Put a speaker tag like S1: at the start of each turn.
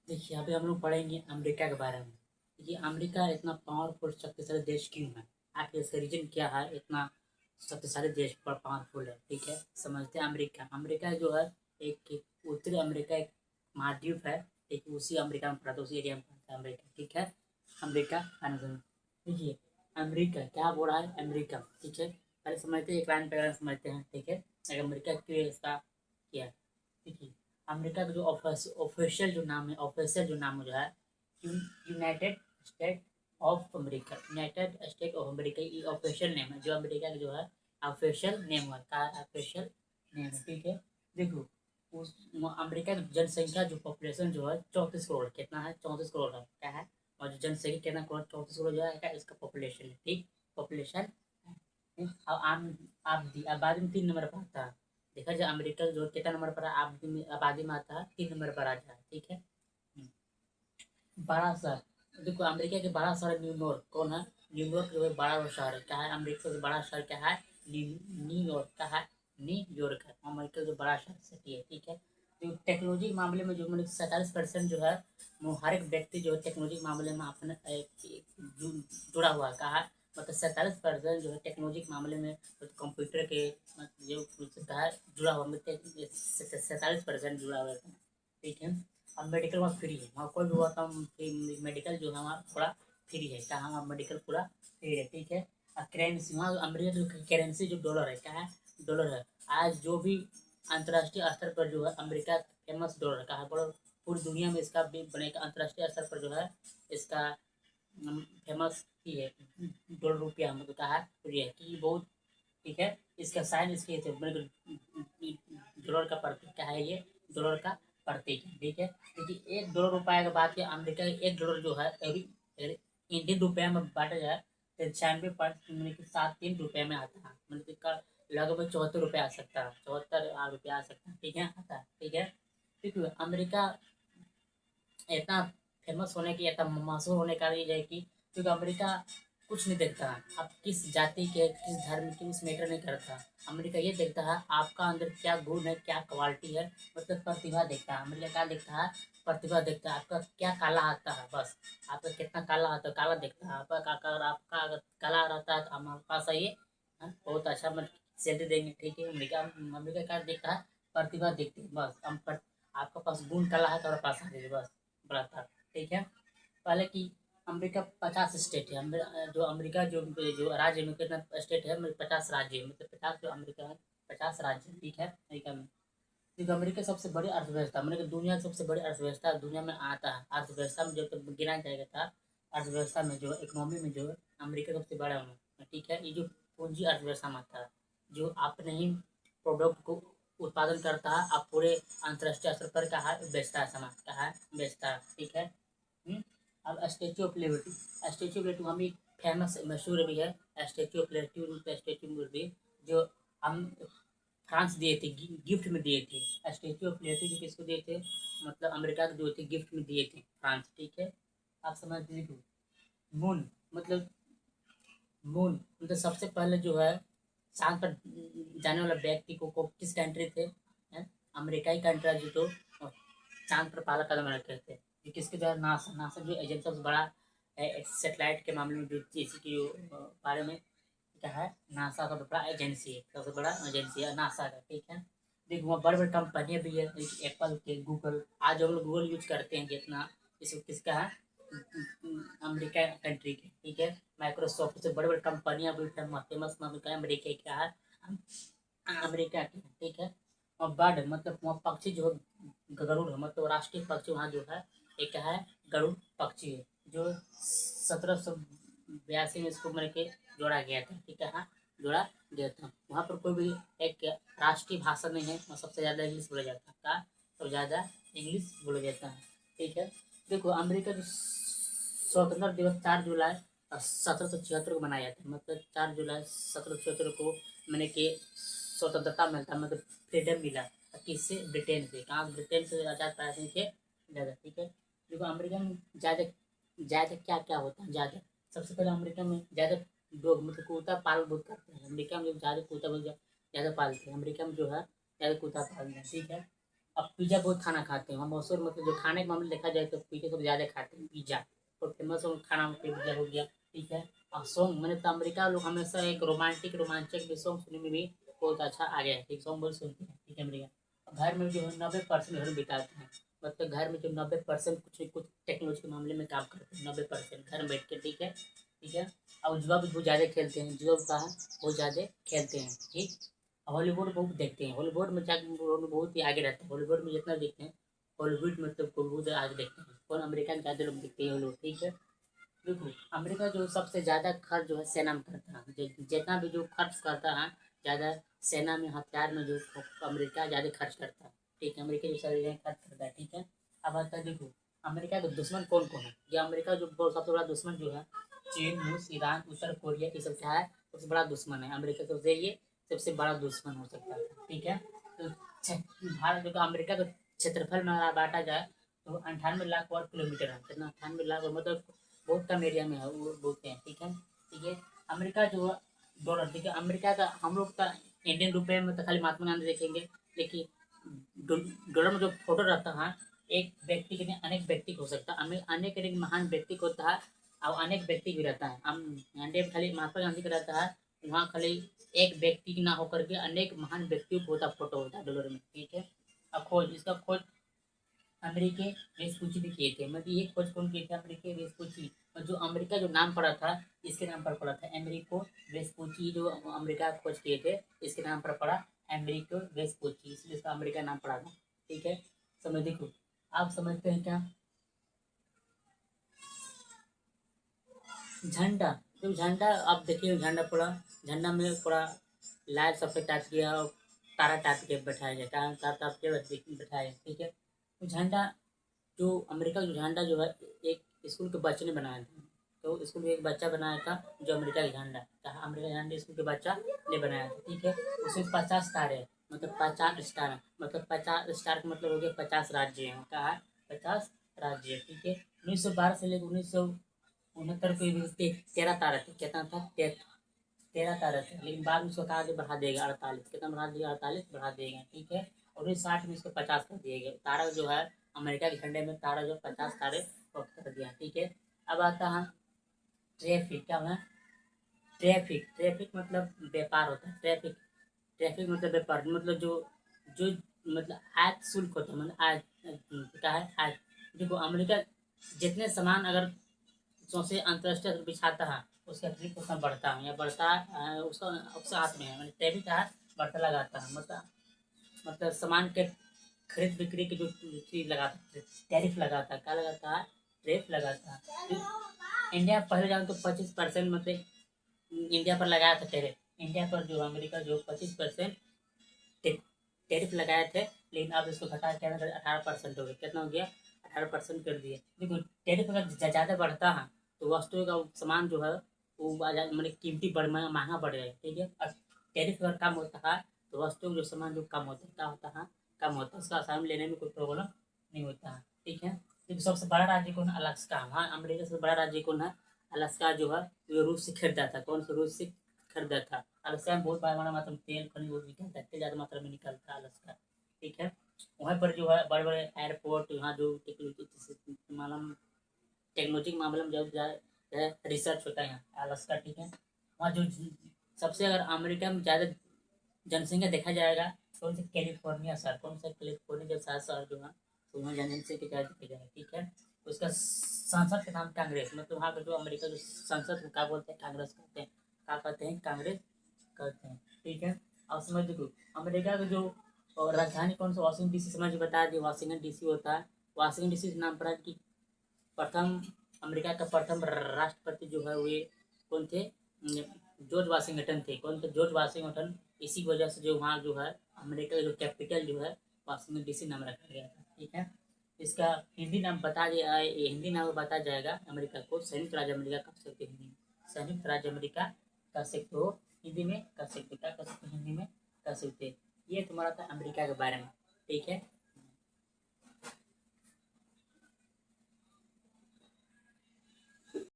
S1: देखिए, अभी हम लोग पढ़ेंगे अमेरिका के बारे में। देखिए, अमेरिका इतना पावरफुल शक्तिशाली देश क्यों है? आखिर इसका रीजन क्या है इतना शक्तिशाली देश पर पावरफुल है? ठीक है, समझते हैं। अमेरिका अमेरिका जो है एक उत्तरी अमेरिका, एक महाद्वीप है। ठीक, उसी अमेरिका में पड़ता है, उसी एरिया में पड़ता है अमेरिका। ठीक है, अमेरिका आने से देखिए, अमेरिका क्या बोल रहा है? अमेरिका, ठीक है, पहले समझते हैं, एक लाइन पे समझते हैं। ठीक है, अमेरिका क्यों इसका किया? देखिए, अमेरिका का जो ऑफिशियल जो नाम है, ऑफिशियल जो नाम जो है, United state of America. United state of America ये ऑफिशियल नेम है, जो अमेरिका का जो है ऑफिशियल नेम है, का ऑफिशियल नेम है। ठीक है, देखो, उस अमेरिका की जनसंख्या जो पॉपुलेशन जो है 34 करोड़, कितना है? 34 करोड़ है, क्या है? और जो जनसंख्या कितना करोड़? 34 करोड़ जो है क्या इसका पॉपुलेशन है। ठीक, पॉपुलेशन। अब आम आबादी में 3 नंबर पर आता है। देखा जाए अमेरिका जो कितना नंबर पर है आबादी में आता है, 3 नंबर पर आ जाए। ठीक है, बड़ा शहर, देखो अमेरिका के बड़ा शहर न्यूयॉर्क। कौन है? न्यूयॉर्क जो है बड़ा शहर है। क्या है? अमेरिका से बड़ा शहर क्या है? न्यूयॉर्क। क्या है? न्यूयॉर्क है अमेरिका जो बड़ा शहर सिटी है। ठीक है, जो टेक्नोलॉजी के मामले में जो मतलब 47% जो है, वो हर एक व्यक्ति जो है टेक्नोलॉजी के मामले में अपने जुड़ा हुआ है। कहा, मतलब 47% जो है टेक्नोलॉजी के मामले में, तो कंप्यूटर के जो कहा है जुड़ा हुआ, मतलब 47% जुड़ा हुआ है। ठीक है, अब मेडिकल वहाँ फ्री है, वहाँ कोई भी हुआ काम मेडिकल जो है वहाँ पूरा फ्री है। कहाँ? वहाँ मेडिकल पूरा फ्री है। ठीक है, और करेंसी वहाँ अमेरिका जो करेंसी जो डॉलर है, क्या है? डॉलर है। आज जो भी अंतर्राष्ट्रीय स्तर पर जो है अमेरिका फेमस डॉलर का है, बड़ा पूरी दुनिया में इसका भी बनेगा। अंतर्राष्ट्रीय स्तर पर जो है इसका फेमस ही है, डॉलर रुपया मतलब कहा है प्रिय है कि बहुत। ठीक है, इसका साइन इसके थे डॉलर का प्रतीक क्या है? ये डॉलर का प्रतीक है। ठीक है, क्योंकि $1 के बाद के अमेरिका का $1 जो है इंडियन रुपया में बांटा जाए तो 96.73 रुपये में आता है। मतलब का लगभग 74 रुपये आ सकता है, 74 रुपया आ सकता है। ठीक है, आता है। ठीक है, क्योंकि अमेरिका इतना फेमस होने की, इतना मशहूर होने का ये है कि क्योंकि अमेरिका कुछ नहीं देखता है आप किस जाति के, किस धर्म के, उस मैटर नहीं करता। अमेरिका ये देखता है आपका अंदर क्या गुण है, क्या क्वालिटी है, मतलब प्रतिभा देखता है। अमेरिका क्या देखता है? प्रतिभा देखता है, आपका क्या कला आता है, बस आपका कितना कला आता है, काला देखता है। अगर आपका अगर कला रहता है तो हमारे पास आइए, बहुत अच्छा मतलब सैलरी देंगे। ठीक है, अमेरिका अमेरिका क्या देखता है? प्रतिभा देखती है, बस आपके पास गुण कला है तो हमारे पास आ जाइए, बस बड़ा था। ठीक है, पहले की अमेरिका 50 स्टेट है। जो अमेरिका जो राज्य में कितना स्टेट है? मतलब 50 राज्य है, मतलब 50 जो अमेरिका है, 50 राज्य। ठीक है, अमेरिका में क्योंकि अमेरिका सबसे बड़ी अर्थव्यवस्था, अमेरिका दुनिया की सबसे बड़ी अर्थव्यवस्था दुनिया में आता है। अर्थव्यवस्था में जो तो गिना जाएगा था, अर्थव्यवस्था में जो इकोनॉमी में जो है अमेरिका सबसे बड़ा है। ठीक है, ये जो पूंजी अर्थव्यवस्था में आता है, जो अपने ही प्रोडक्ट को उत्पादन करता है, आप पूरे अंतर्राष्ट्रीय स्तर पर कहा बेचता है, सामान कहा बेचता है। ठीक है, अब statue of liberty, statue of liberty हमें फेमस मशहूर भी है। Statue of liberty, statue of liberty जो हम फ्रांस दिए थे, गिफ्ट में दिए थे। स्टेच्यू ऑफ लिबर्टी जो किसको दिए थे? मतलब अमेरिका को जो थे गिफ्ट में दिए थे फ्रांस। ठीक है, आप समझ लीजिए। मून मतलब सबसे पहले जो है चांद पर जाने वाला व्यक्ति को किस कंट्री थे? अमेरिकाई कंट्री जो तो चांद पर पहला कदम रखे थे। ये किसके द्वारा? नासा। नासा जो एजेंसी सबसे बड़ा सेटेलाइट के मामले में जो चीज की बारे में क्या है, नासा का बड़ा एजेंसी है, सबसे बड़ा एजेंसी है नासा का। ठीक है, देखो वहाँ बड़ी बड़ी कंपनियां भी है, एप्पल के, गूगल। आज हम लोग गूगल यूज करते हैं जितना, इसको किसका है? अमेरिका कंट्री के। ठीक है, माइक्रोसॉफ्ट से बड़ी बड़ी कंपनियां भी फेमस अमेरिका क्या है? अमेरिका की। ठीक है, और बर्ड मतलब वहाँ पक्षी जो है गरुड़ है, मतलब राष्ट्रीय पक्षी वहाँ जो है एक क्या है? गरुड़ पक्षी है, जो 1782 में इसको मतलब के जोड़ा गया था। ठीक है, हाँ, जोड़ा गया था। वहाँ पर कोई भी एक राष्ट्रीय भाषा नहीं है, वहाँ सबसे ज़्यादा इंग्लिश बोला जाता है। का सबसे ज़्यादा इंग्लिश बोला जाता है। ठीक है, देखो अमेरिका जो स्वतंत्रता दिवस 4 जुलाई 1776 को मनाया जाता है, मतलब 4 जुलाई 1776 को मैंने कि स्वतंत्रता मिलता, मतलब फ्रीडम मिला। किससे? ब्रिटेन से। कहाँ? ब्रिटेन से आज़ाद प्रायः थे ज़्यादा। ठीक है, देखो अमेरिका में ज़्यादा ज़्यादा क्या क्या होता है ज़्यादा? सबसे पहले अमेरिका में ज़्यादा लोग मतलब कुत्ता पालन बहुत करते हैं। अमेरिका में ज़्यादा कुत्ता बहुत ज़्यादा पालते हैं। अमेरिका में जो है ज़्यादा कुत्ता पालते हैं। ठीक है, अब पिज़्ज़ा बहुत खाना खाते हैं, हम मशहूर मतलब जो खाने के मामले देखा जाए तो पिज़्ज़ा सब ज़्यादा खाते हैं, पिज़्ज़ा तो फेमस खाना पिज़्ज़ा हो गया। ठीक है। और सॉन्ग मैंने तो अमेरिका लोग हमेशा एक रोमांटिक रोमांचक भी सॉन्ग सुनने में भी बहुत अच्छा आ गया है, ठीक सॉन्ग बहुत सुनते हैं। ठीक है। अमेरिका घर में जो है 90% घर में बिताते हैं, मतलब घर में जो 90% कुछ न कुछ टेक्नोलॉजी के मामले में काम करते हैं, 90% घर में बैठ के। ठीक है। ठीक है। और जुआ भी बहुत ज़्यादा खेलते हैं, जुआ का बहुत ज़्यादा खेलते हैं। ठीक। हॉलीवुड बहुत देखते हैं, हॉलीवुड में जाकर बहुत ही आगे रहते हैं, हॉलीवुड में जितना देखते हैं हॉलीवुड मतलब को बहुत आगे देखते हैं, और अमेरिका में ज़्यादा लोग देखते हैं हॉलीवुड। ठीक है। देखो अमेरिका जो सबसे ज़्यादा खर्च जो है सेना में करता है, जितना भी जो खर्च करता है ज़्यादा सेना में हथियार में जो अमेरिका ज़्यादा खर्च करता है। ठीक है। अमेरिका जो सारे खर्च करता है। ठीक है। अब आता है देखो अमेरिका का दुश्मन कौन कौन है, ये अमेरिका जो सबसे बड़ा दुश्मन जो है चीन, रूस, ईरान, उत्तर कोरिया, ये सब क्या है सबसे बड़ा दुश्मन है अमेरिका, सबसे ये सबसे बड़ा दुश्मन हो सकता है। ठीक है। तो भारत जो अमेरिका का क्षेत्रफल में अगर बांटा जाए तो 98 लाख वर्ग किलोमीटर है, कितना 98 लाख, मतलब बहुत कम एरिया में है वो बोलते हैं। ठीक है। ठीक है। अमेरिका जो डॉलर, देखिए अमेरिका का हम लोग का इंडियन रुपये में तो खाली महात्मा गांधी देखेंगे, लेकिन डॉलर में जो फोटो रहता है एक व्यक्ति के लिए अनेक व्यक्ति हो सकता है, अनेक अनेक महान व्यक्ति को होता है और अनेक व्यक्ति भी रहता है। हम इंडिया में खाली महात्मा गांधी का रहता है, वहाँ खाली एक व्यक्ति ना होकर के अनेक महान व्यक्तियों को होता फोटो होता है डॉलर में। ठीक है। अब खोज इसका खोज अमेरिकी वेस्पुची भी किए थे, मतलब ये खोज कौन किए थे, अमेरिकी वेस्पुची। और जो अमेरिका जो नाम पड़ा था इसके नाम पर पड़ा था अमेरिको वेस्पुची, जो अमेरिका खोज किए थे इसके नाम पर पड़ा अमेरिको वेस्पुची, इसलिए इसका अमेरिका नाम पड़ा था। ठीक है। समझ देखो आप समझते हैं क्या झंडा, तो झंडा आप देखिए झंडा पूरा, झंडा में पूरा लाल सफेद टाइप किया और तारा टाइप के बैठाया जाए, तारा तारा टाइप के बैठाया जाए। ठीक है। तो झंडा जो अमेरिका का जो झंडा जो है एक स्कूल के बच्चे ने बनाया था, तो स्कूल में एक बच्चा बनाया था जो अमेरिका का झंडा था, अमेरिका का झंडा स्कूल के बच्चा ने बनाया था। ठीक है। उसमें 50 तारे हैं, मतलब 50 स्टार है, मतलब 50 स्टार का मतलब हो गया 50 राज्य हैं, कहा है 50 राज्य है। ठीक है। 1912 से लेकर 1969 को भी 13 तारा थे, कितना था 13 तारा थे, लेकिन बाद में उसको कहा कि बढ़ा देगा 48, कितना बढ़ा दिया 48 बढ़ा देगा। ठीक है। और 1960 में इसको 50 कर दिया गया, तारा जो है अमेरिका के झंडे में तारा जो 50 तारे कर दिया। ठीक है। अब आता है ट्रैफिक, क्या है ट्रैफिक, ट्रैफिक मतलब व्यापार होता है, ट्रैफिक ट्रैफिक मतलब व्यापार, मतलब जो जो मतलब आय शुल्क होता है, मतलब आय क्या है आय। देखो अमेरिका जितने सामान अगर सौंसे अंतर्राष्ट्रीय स्तर बिछाता है उसका ट्रिप उतना बढ़ता है या बढ़ता है, उसका उसका हाथ में है, मतलब ट्रैफिक का हाथ बढ़ता लगाता है, मतलब सामान के खरीद बिक्री की जो चीज लगाता है टैरिफ लगाता है, क्या लगाता है टैरिफ लगाता है। तो इंडिया पहले जाओ तो 25% मतलब इंडिया पर लगाया था टैरिफ, इंडिया पर जो अमेरिका जो 25% टैरिफ लगाए थे, लेकिन अब इसको घटा के 18% हो गया, कितना हो गया 18% कर दिए। देखो टैरिफ अगर ज़्यादा बढ़ता है तो वस्तुओं का सामान जो है वो मतलब कीमती महंगा बढ़ जाएगा। ठीक है। और टैरिफ अगर कम होता है तो वस्तुओं जो सामान जो कम होता है क्या होता है कम होता है, उसका आसानी लेने में कोई प्रॉब्लम नहीं होता है। ठीक है। लेकिन सबसे बड़ा राज्य कौन है अलास्का, वहाँ अमेरिका से बड़ा राज्य कौन है अलास्का जो है वो रूस से खरीदा था, कौन सा रूस से खरीदा था। अलास्का में बहुत बड़ा मात्रा में तेल खनिज बहुत निकलता है, ज़्यादा मात्रा में निकलता है अलास्का। ठीक है। वहाँ पर जो है बड़े बड़े एयरपोर्ट, यहाँ जो टेक्नोलॉजी के मामले में जो रिसर्च होता है यहाँ अलास्का। ठीक है। वहाँ जो सबसे अगर अमेरिका में ज़्यादा जनसंख्या देखा जाएगा कौन सा कैलिफोर्निया शहर, कौन सा कैलिफोर्निया जैसा शहर जो है तो वहाँ जनसंख्या ज़्यादा देखा जाएगा। ठीक है। उसका संसद का नाम कांग्रेस, मतलब वहाँ का जो अमेरिका जो संसद को क्या बोलते हैं कांग्रेस कहते हैं, क्या कहते हैं कांग्रेस कहते हैं। ठीक है। अब समझ देखो अमेरिका का जो राजधानी कौन सा वाशिंगटन डीसी, समझ बता दिए वाशिंगटन डीसी होता है, वाशिंगटन डीसी से नाम पड़ा कि प्रथम अमेरिका का प्रथम राष्ट्रपति जो है वे कौन थे जॉर्ज वाशिंगटन थे, कौन थे जॉर्ज वाशिंगटन। इसी वजह से जो वहाँ जो है अमेरिका का जो कैपिटल जो है वाशिंगटन डीसी नाम रखा गया था। ठीक है। इसका हिंदी नाम बता दिया, हिंदी नाम बता जाएगा अमेरिका को संयुक्त राज्य अमेरिका कह सकते हिंदी में, संयुक्त राज्य अमेरिका कह सकते हो हिंदी में, कह सकते क्या कह सकते हिंदी में कह सकते। ये तुम्हारा था अमेरिका के बारे में। ठीक है।